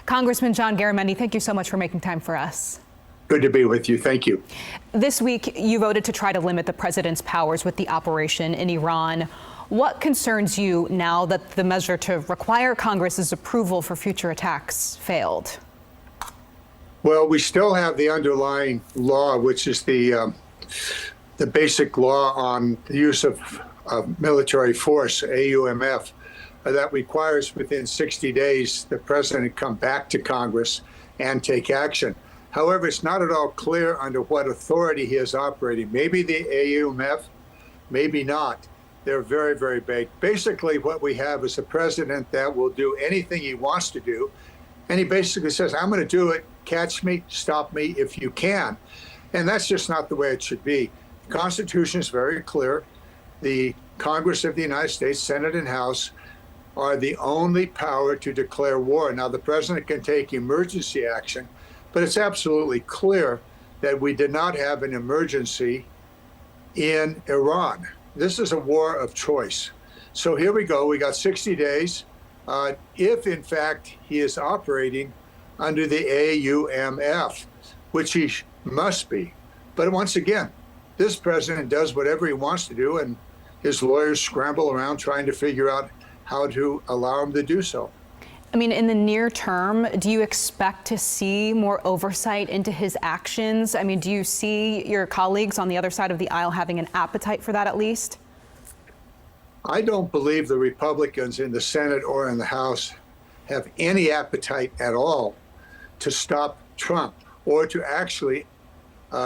Congressman John Garamendi, thank you so much for making time for us. Good to be with you. Thank you. This week, you voted to try to limit the president's powers with the operation in Iran. What concerns you now that the measure to require Congress's approval for future attacks failed? Well, we still have the underlying law, which is the basic law on the use of military force, AUMF, that requires within 60 days the president come back to Congress and take action. However, it's not at all clear under what authority he is operating. Maybe the AUMF, maybe not. They're very, very vague. Basically, what we have is a president that will do anything he wants to do. And he basically says, I'm going to do it. Catch me, stop me if you can. And that's just not the way it should be. The Constitution is very clear. The Congress of the United States, Senate and House, are the only power to declare war. Now, the president can take emergency action, but it's absolutely clear that we did not have an emergency in Iran. This is a war of choice. So here we go. We got 60 days. If, in fact, he is operating under the AUMF, which he must be. But once again, this president does whatever he wants to do, and his lawyers scramble around trying to figure out how to allow him to do so. I mean, in the near term, do you expect to see more oversight into his actions? I mean, do you see your colleagues on the other side of the aisle having an appetite for that at least? I don't believe the Republicans in the Senate or in the House have any appetite at all to stop Trump or to actually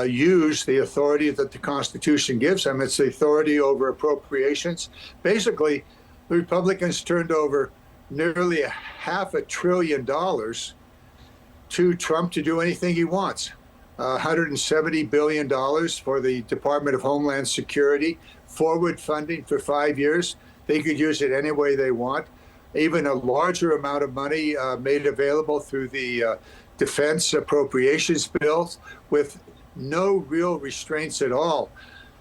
use the authority that the Constitution gives them. It's the authority over appropriations. Basically, the Republicans turned over nearly $500 billion to Trump to do anything he wants. $170 billion for the Department of Homeland Security, forward funding for 5 years. They could use it any way they want. Even a larger amount of money made available through the defense appropriations bills with no real restraints at all.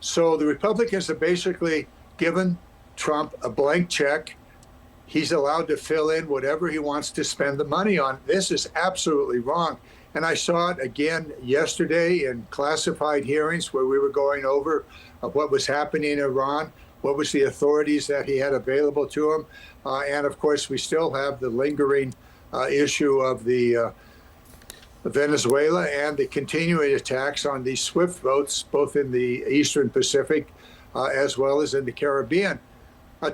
So the Republicans have basically given Trump a blank check. He's allowed to fill in whatever he wants to spend the money on. This is absolutely wrong. And I saw it again yesterday in classified hearings where we were going over what was happening in Iran, what was the authorities that he had available to him. And of course, we still have the lingering issue of the Venezuela and the continuing attacks on these SWIFT votes, both in the Eastern Pacific as well as in the Caribbean.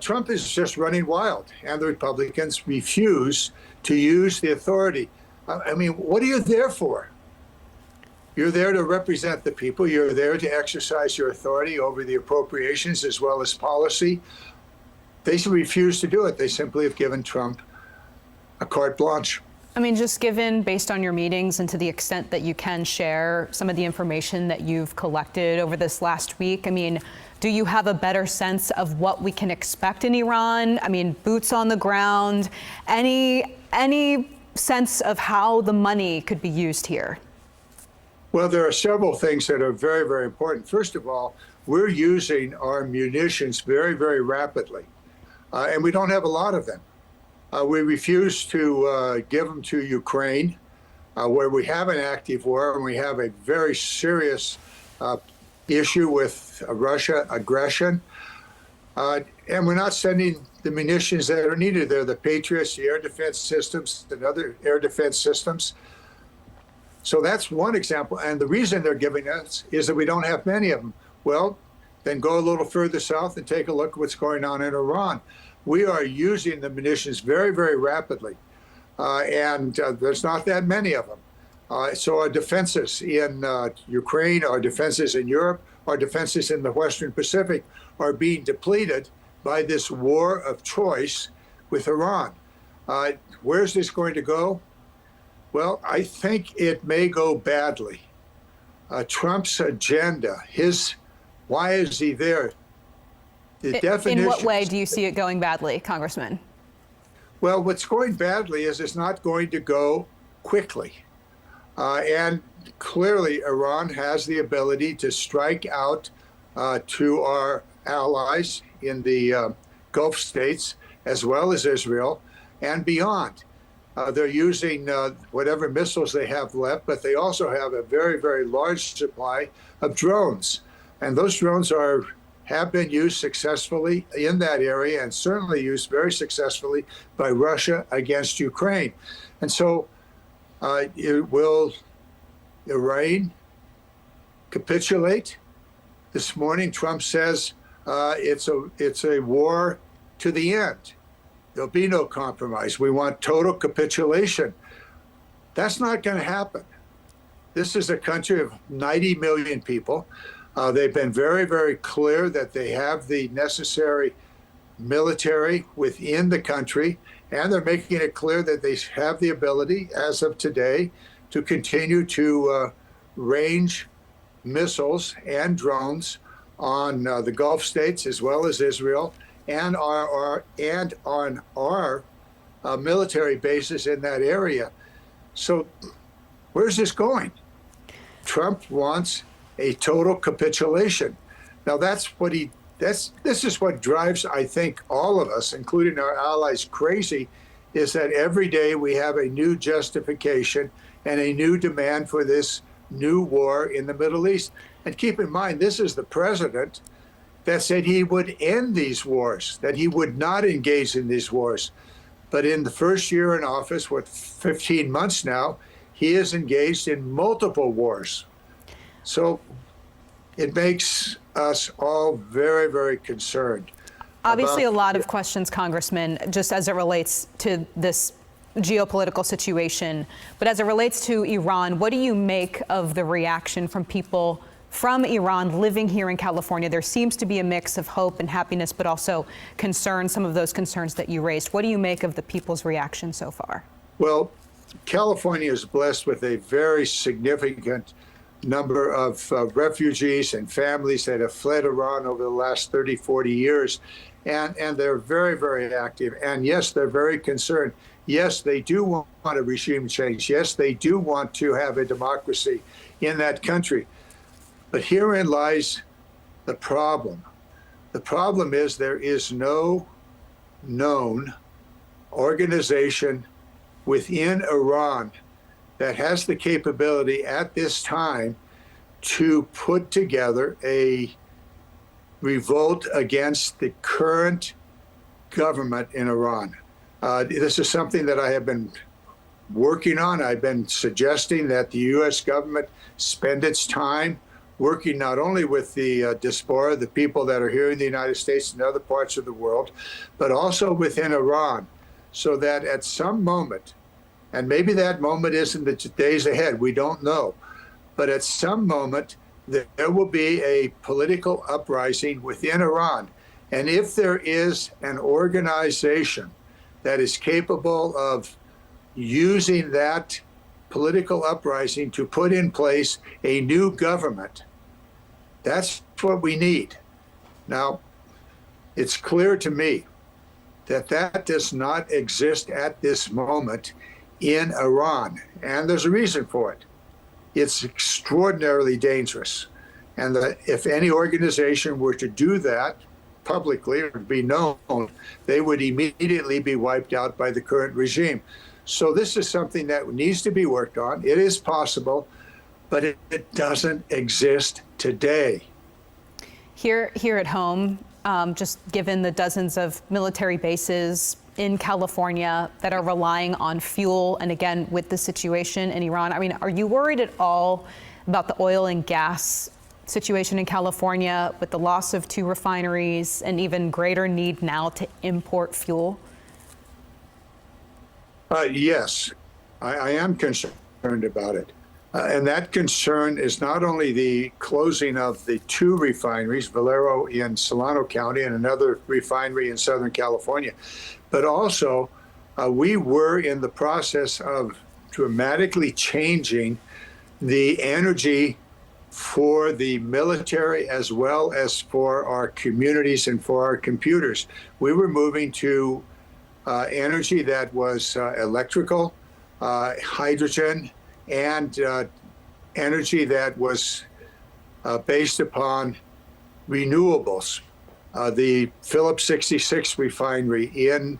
Trump is just running wild, and the Republicans refuse to use the authority. I mean, what are you there for? You're there to represent the people. You're there to exercise your authority over the appropriations as well as policy. They refuse to do it. They simply have given Trump a carte blanche. I mean, just given, based on your meetings and to the extent that you can share some of the information that you've collected over this last week, I mean, do you have a better sense of what we can expect in Iran? I mean, boots on the ground, any sense of how the money could be used here? Well, there are several things that are very, very important. First of all, we're using our munitions very, very rapidly, and we don't have a lot of them. We refuse to give them to Ukraine, where we have an active war and we have a very serious issue with Russia aggression. And we're not sending the munitions that are needed there, the Patriots, the air defense systems, and other air defense systems. So that's one example. And the reason they're giving us is that we don't have many of them. Well, then go a little further south and take a look at what's going on in Iran. We are using the munitions very, very rapidly. And there's not that many of them. So our defenses in Ukraine, our defenses in Europe, our defenses in the Western Pacific are being depleted by this war of choice with Iran. Where's this going to go? Well, I think it may go badly. Trump's agenda, why is he there? The definition. In what way do you see it going badly, Congressman? Well, what's going badly is it's not going to go quickly. And clearly, Iran has the ability to strike out to our allies in the Gulf states, as well as Israel, and beyond. They're using whatever missiles they have left, but they also have a very, very large supply of drones. And those drones have been used successfully in that area, and certainly used very successfully by Russia against Ukraine. And so will Iran capitulate? This morning, Trump says it's a war to the end. There'll be no compromise. We want total capitulation. That's not going to happen. This is a country of 90 million people. They've been very, very clear that they have the necessary military within the country, and they're making it clear that they have the ability, as of today, to continue to range missiles and drones on the Gulf states as well as Israel, and on our military bases in that area. So where's this going? Trump wants a total capitulation. Now this is what drives, I think, all of us, including our allies, crazy, is that every day we have a new justification and a new demand for this new war in the Middle East. And keep in mind, this is the president that said he would end these wars, that he would not engage in these wars. But in the first year in office, 15 months now, he is engaged in multiple wars. So it makes us all very, very concerned. Obviously, a lot of questions, Congressman, just as it relates to this geopolitical situation. But as it relates to Iran, what do you make of the reaction from people from Iran living here in California? There seems to be a mix of hope and happiness, but also concern, some of those concerns that you raised. What do you make of the people's reaction so far? Well, California is blessed with a very significant number of refugees and families that have fled Iran over the last 30, 40 years. And they're very, very active. And yes, they're very concerned. Yes, they do want a regime change. Yes, they do want to have a democracy in that country. But herein lies the problem. The problem is there is no known organization within Iran that has the capability at this time to put together a revolt against the current government in Iran. This is something that I have been working on. I've been suggesting that the U.S. government spend its time working not only with the diaspora, the people that are here in the United States and other parts of the world, but also within Iran, so that at some moment, and maybe that moment is in the days ahead, we don't know, but at some moment, there will be a political uprising within Iran. And if there is an organization that is capable of using that political uprising to put in place a new government, that's what we need. Now, it's clear to me that that does not exist at this moment in Iran, and there's a reason for it. It's extraordinarily dangerous. And that if any organization were to do that publicly or be known, they would immediately be wiped out by the current regime. So this is something that needs to be worked on. It is possible, but it doesn't exist today. Here at home, just given the dozens of military bases in California that are relying on fuel, and again, with the situation in Iran, I mean, are you worried at all about the oil and gas situation in California with the loss of 2 refineries and even greater need now to import fuel? Yes, I am concerned about it. And that concern is not only the closing of the 2 refineries, Valero in Solano County and another refinery in Southern California, but also we were in the process of dramatically changing the energy for the military as well as for our communities and for our computers. We were moving to energy that was electrical, hydrogen, and energy that was based upon renewables. The Phillips 66 refinery in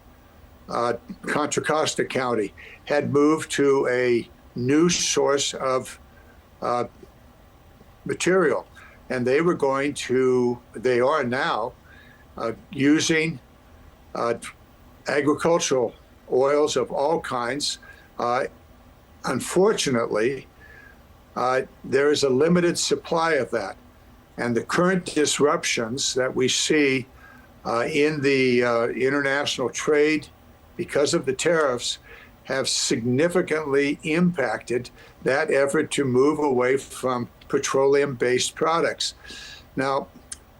Contra Costa County had moved to a new source of material, and they are now using agricultural oils of all kinds. Unfortunately, there is a limited supply of that. And the current disruptions that we see in the international trade because of the tariffs have significantly impacted that effort to move away from petroleum-based products. Now,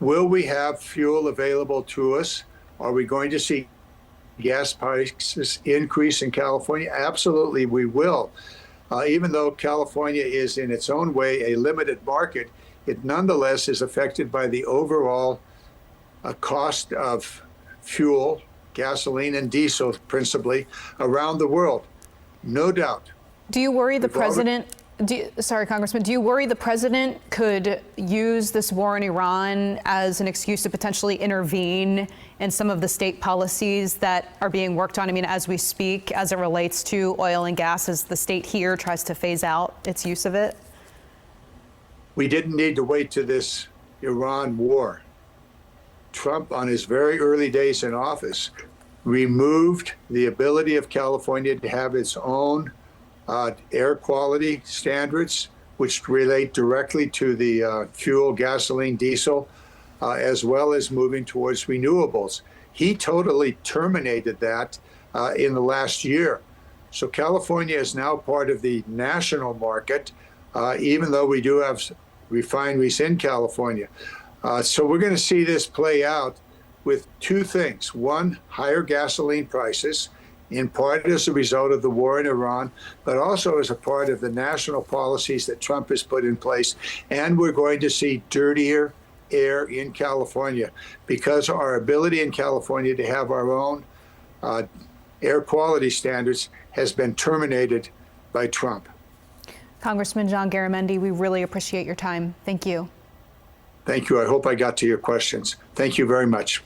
will we have fuel available to us? Are we going to see gas prices increase in California? Absolutely, we will. Even though California is in its own way a limited market, it nonetheless is affected by the overall cost of fuel, gasoline and diesel principally, around the world. No doubt. Do you worry the president, sorry, Congressman, do you worry the president could use this war in Iran as an excuse to potentially intervene in some of the state policies that are being worked on? I mean, as we speak, as it relates to oil and gas, as the state here tries to phase out its use of it? We didn't need to wait to this Iran war. Trump, on his very early days in office, removed the ability of California to have its own air quality standards, which relate directly to the fuel, gasoline, diesel, as well as moving towards renewables. He totally terminated that in the last year. So California is now part of the national market, even though we do have refineries in California. So we're going to see this play out with two things. One, higher gasoline prices, in part as a result of the war in Iran, but also as a part of the national policies that Trump has put in place. And we're going to see dirtier air in California because our ability in California to have our own air quality standards has been terminated by Trump. Congressman John Garamendi, we really appreciate your time. Thank you. Thank you. I hope I got to your questions. Thank you very much.